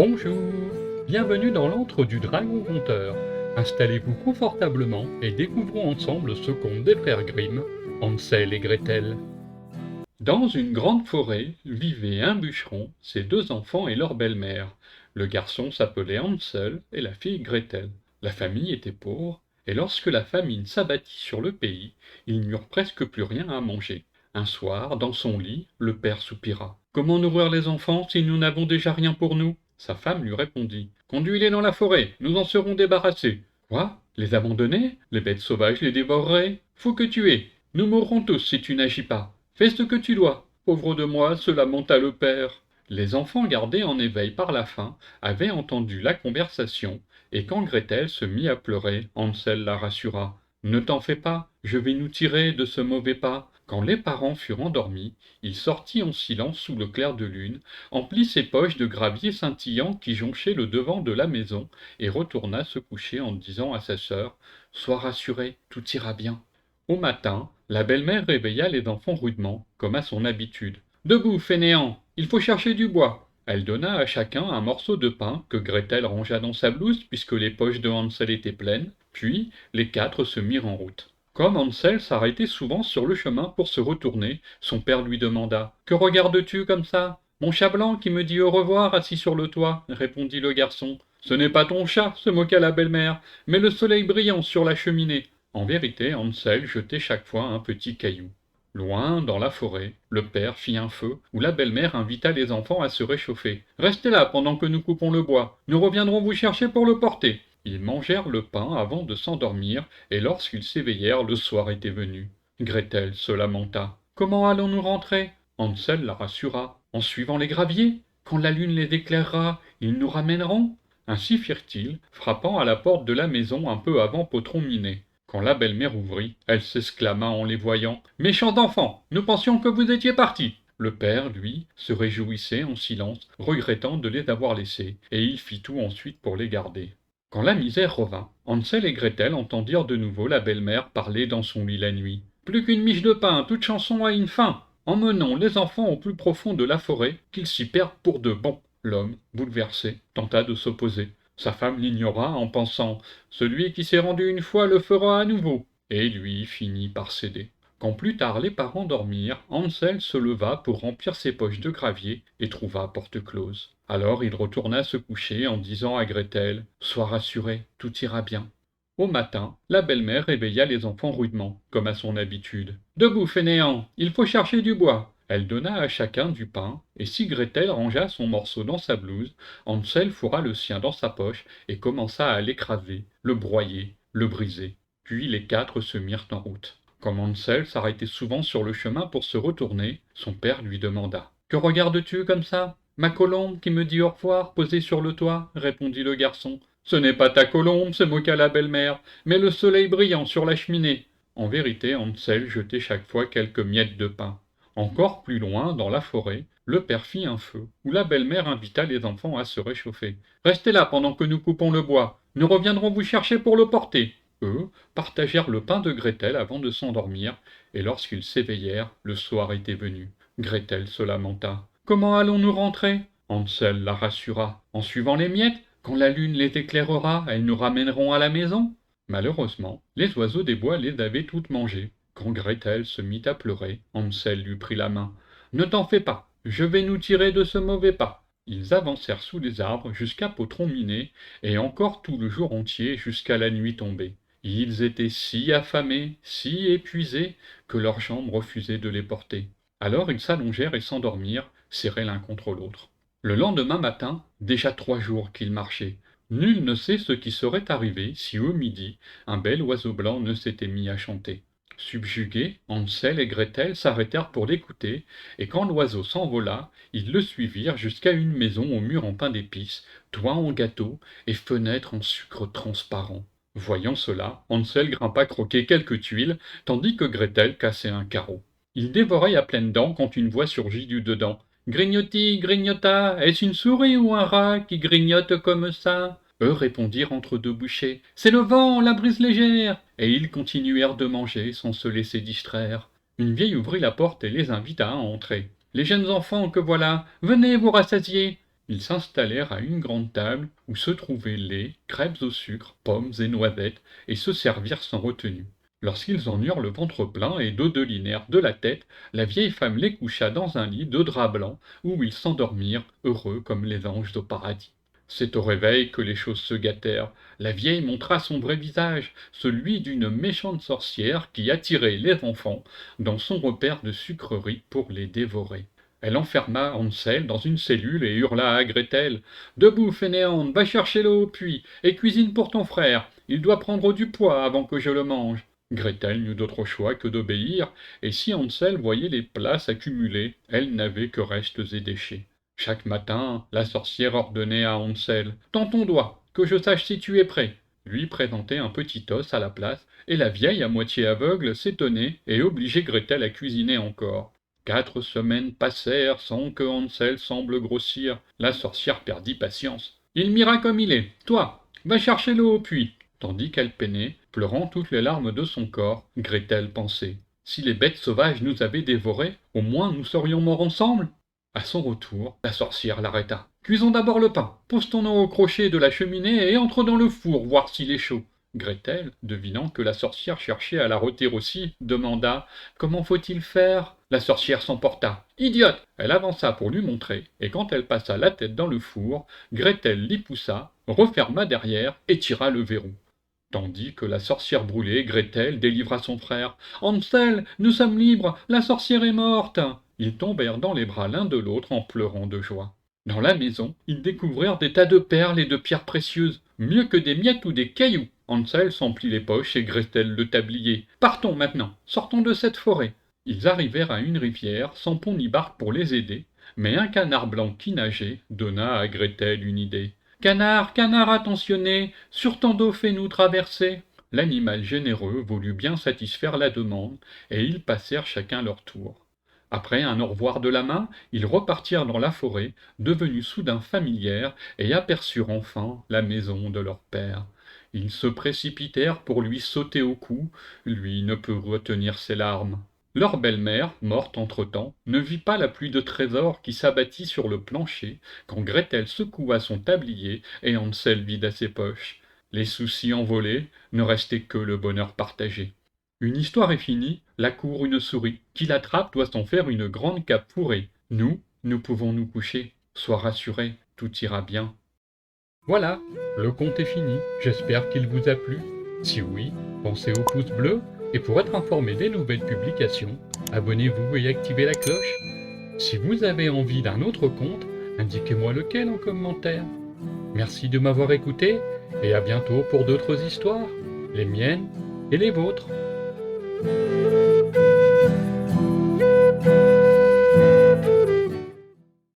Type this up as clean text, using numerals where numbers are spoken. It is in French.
Bonjour, bienvenue dans l'antre du dragon conteur. Installez-vous confortablement et découvrons ensemble ce conte des frères Grimm, Hansel et Gretel. Dans une grande forêt vivaient un bûcheron, ses deux enfants et leur belle-mère. Le garçon s'appelait Hansel et la fille Gretel. La famille était pauvre, et lorsque la famine s'abattit sur le pays, ils n'eurent presque plus rien à manger. Un soir, dans son lit, le père soupira. Comment nourrir les enfants si nous n'avons déjà rien pour nous? Sa femme lui répondit. Conduis-les dans la forêt, nous en serons débarrassés. Quoi? Les abandonner? Les bêtes sauvages les dévoreraient? Fou que tu es! Nous mourrons tous si tu n'agis pas. Fais ce que tu dois. Pauvre de moi, se lamenta le père. Les enfants gardés en éveil par la faim avaient entendu la conversation, et quand Gretel se mit à pleurer, Hansel la rassura. Ne t'en fais pas, je vais nous tirer de ce mauvais pas. Quand les parents furent endormis, il sortit en silence sous le clair de lune, emplit ses poches de gravier scintillant qui jonchaient le devant de la maison, et retourna se coucher en disant à sa sœur « Sois rassurée, tout ira bien ». Au matin, la belle-mère réveilla les enfants rudement, comme à son habitude. « Debout, fainéants, il faut chercher du bois !» Elle donna à chacun un morceau de pain que Gretel rangea dans sa blouse puisque les poches de Hansel étaient pleines, puis les quatre se mirent en route. Comme Hansel s'arrêtait souvent sur le chemin pour se retourner, son père lui demanda « Que regardes-tu comme ça ?»« Mon chat blanc qui me dit au revoir assis sur le toit, » répondit le garçon. « Ce n'est pas ton chat, se moqua la belle-mère, mais le soleil brillant sur la cheminée. » En vérité, Hansel jetait chaque fois un petit caillou. Loin, dans la forêt, le père fit un feu, où la belle-mère invita les enfants à se réchauffer. « Restez là pendant que nous coupons le bois. Nous reviendrons vous chercher pour le porter. » Ils mangèrent le pain avant de s'endormir, et lorsqu'ils s'éveillèrent, le soir était venu. Gretel se lamenta. « Comment allons-nous rentrer ?» Hansel la rassura. « En suivant les graviers. Quand la lune les éclairera, ils nous ramèneront. » Ainsi firent-ils, frappant à la porte de la maison un peu avant Potron Minet. Quand la belle-mère ouvrit, elle s'exclama en les voyant. « Méchants enfants, nous pensions que vous étiez partis !» Le père, lui, se réjouissait en silence, regrettant de les avoir laissés, et il fit tout ensuite pour les garder. Quand la misère revint, Hansel et Gretel entendirent de nouveau la belle-mère parler dans son lit la nuit. « Plus qu'une miche de pain, toute chanson a une fin. Emmenons les enfants au plus profond de la forêt, qu'ils s'y perdent pour de bon. » L'homme, bouleversé, tenta de s'opposer. Sa femme l'ignora en pensant « Celui qui s'est rendu une fois le fera à nouveau », et lui finit par céder. Quand plus tard les parents dormirent, Hansel se leva pour remplir ses poches de gravier et trouva porte close. Alors il retourna se coucher en disant à Gretel « Sois rassurée, tout ira bien ». Au matin, la belle-mère réveilla les enfants rudement, comme à son habitude. « Debout, fainéants, il faut chercher du bois !» Elle donna à chacun du pain, et si Gretel rangea son morceau dans sa blouse, Hansel fourra le sien dans sa poche et commença à l'écraser, le broyer, le briser. Puis les quatre se mirent en route. Comme Hansel s'arrêtait souvent sur le chemin pour se retourner, son père lui demanda « Que regardes-tu comme ça ?»« Ma colombe qui me dit au revoir, posée sur le toit, » répondit le garçon. « Ce n'est pas ta colombe, se moqua la belle-mère, mais le soleil brillant sur la cheminée. » En vérité, Hansel jetait chaque fois quelques miettes de pain. Encore plus loin, dans la forêt, le père fit un feu, où la belle-mère invita les enfants à se réchauffer. « Restez là pendant que nous coupons le bois. Nous reviendrons vous chercher pour le porter. » Eux partagèrent le pain de Gretel avant de s'endormir, et lorsqu'ils s'éveillèrent, le soir était venu. Gretel se lamenta. « Comment allons-nous rentrer ?» Hansel la rassura. « En suivant les miettes. Quand la lune les éclairera, elles nous ramèneront à la maison. » Malheureusement, les oiseaux des bois les avaient toutes mangées. Quand Gretel se mit à pleurer, Hansel lui prit la main. « Ne t'en fais pas, je vais nous tirer de ce mauvais pas. » Ils avancèrent sous les arbres jusqu'à Potron Minet, et encore tout le jour entier jusqu'à la nuit tombée. Ils étaient si affamés, si épuisés, que leurs jambes refusaient de les porter. Alors ils s'allongèrent et s'endormirent, serrés l'un contre l'autre. Le lendemain matin, déjà 3 jours qu'ils marchaient. Nul ne sait ce qui serait arrivé si au midi, un bel oiseau blanc ne s'était mis à chanter. Subjugués, Hansel et Gretel s'arrêtèrent pour l'écouter, et quand l'oiseau s'envola, ils le suivirent jusqu'à une maison aux murs en pain d'épices, toit en gâteau et fenêtres en sucre transparent. Voyant cela, Hansel grimpa croquer quelques tuiles, tandis que Gretel cassait un carreau. Il dévorait à pleines dents quand une voix surgit du dedans. « Grignoti, grignota, est-ce une souris ou un rat qui grignote comme ça ?» Eux répondirent entre deux bouchées. « C'est le vent, la brise légère !» Et ils continuèrent de manger sans se laisser distraire. Une vieille ouvrit la porte et les invita à entrer. « Les jeunes enfants que voilà, venez vous rassasier !» Ils s'installèrent à une grande table où se trouvaient lait, crêpes au sucre, pommes et noisettes, et se servirent sans retenue. Lorsqu'ils en eurent le ventre plein et dodelinèrent de la tête, la vieille femme les coucha dans un lit de drap blanc où ils s'endormirent, heureux comme les anges au paradis. C'est au réveil que les choses se gâtèrent. La vieille montra son vrai visage, celui d'une méchante sorcière qui attirait les enfants dans son repaire de sucreries pour les dévorer. Elle enferma Hansel dans une cellule et hurla à Gretel. Debout, fainéante, va chercher l'eau au puits et cuisine pour ton frère. Il doit prendre du poids avant que je le mange. Gretel n'eut d'autre choix que d'obéir, et si Hansel voyait les plats s'accumuler, elle n'avait que restes et déchets. Chaque matin, la sorcière ordonnait à Hansel « Tends ton doigt, que je sache si tu es prêt ». Lui présentait un petit os à la place, et la vieille, à moitié aveugle, s'étonnait et obligeait Gretel à cuisiner encore. 4 semaines passèrent sans que Hansel semble grossir. La sorcière perdit patience. « Il m'ira comme il est. Toi, va chercher l'eau au puits. » Tandis qu'elle peinait, pleurant toutes les larmes de son corps, Gretel pensait « Si les bêtes sauvages nous avaient dévorés, au moins nous serions morts ensemble ?» À son retour, la sorcière l'arrêta. « Cuisons d'abord le pain. Pose ton eau au crochet de la cheminée et entre dans le four voir s'il est chaud. » Gretel, devinant que la sorcière cherchait à la rôtir aussi, demanda « Comment faut-il faire ?» La sorcière s'emporta. « Idiote !» Elle avança pour lui montrer, et quand elle passa la tête dans le four, Gretel l'y poussa, referma derrière et tira le verrou. Tandis que la sorcière brûlait, Gretel délivra son frère. « Hansel, nous sommes libres, la sorcière est morte !» Ils tombèrent dans les bras l'un de l'autre en pleurant de joie. Dans la maison, ils découvrirent des tas de perles et de pierres précieuses, mieux que des miettes ou des cailloux. Hansel s'emplit les poches et Gretel le tablier. « Partons maintenant, sortons de cette forêt. » Ils arrivèrent à une rivière, sans pont ni barque pour les aider, mais un canard blanc qui nageait donna à Gretel une idée. Canard, canard attentionné, sur ton dos fais-nous traverser. L'animal généreux voulut bien satisfaire la demande, et ils passèrent chacun leur tour. Après un au revoir de la main, ils repartirent dans la forêt, devenus soudain familières, et aperçurent enfin la maison de leur père. Ils se précipitèrent pour lui sauter au cou, lui ne put retenir ses larmes. Leur belle-mère, morte entre-temps, ne vit pas la pluie de trésors qui s'abattit sur le plancher quand Gretel secoua son tablier et Hansel vida ses poches. Les soucis envolés, ne restait que le bonheur partagé. Une histoire est finie, la court une souris. Qui l'attrape doit s'en faire une grande cape fourrée. Nous pouvons nous coucher. Sois rassuré, tout ira bien. Voilà, le conte est fini. J'espère qu'il vous a plu. Si oui, pensez au pouce bleu. Et pour être informé des nouvelles publications, abonnez-vous et activez la cloche. Si vous avez envie d'un autre conte, indiquez-moi lequel en commentaire. Merci de m'avoir écouté et à bientôt pour d'autres histoires, les miennes et les vôtres.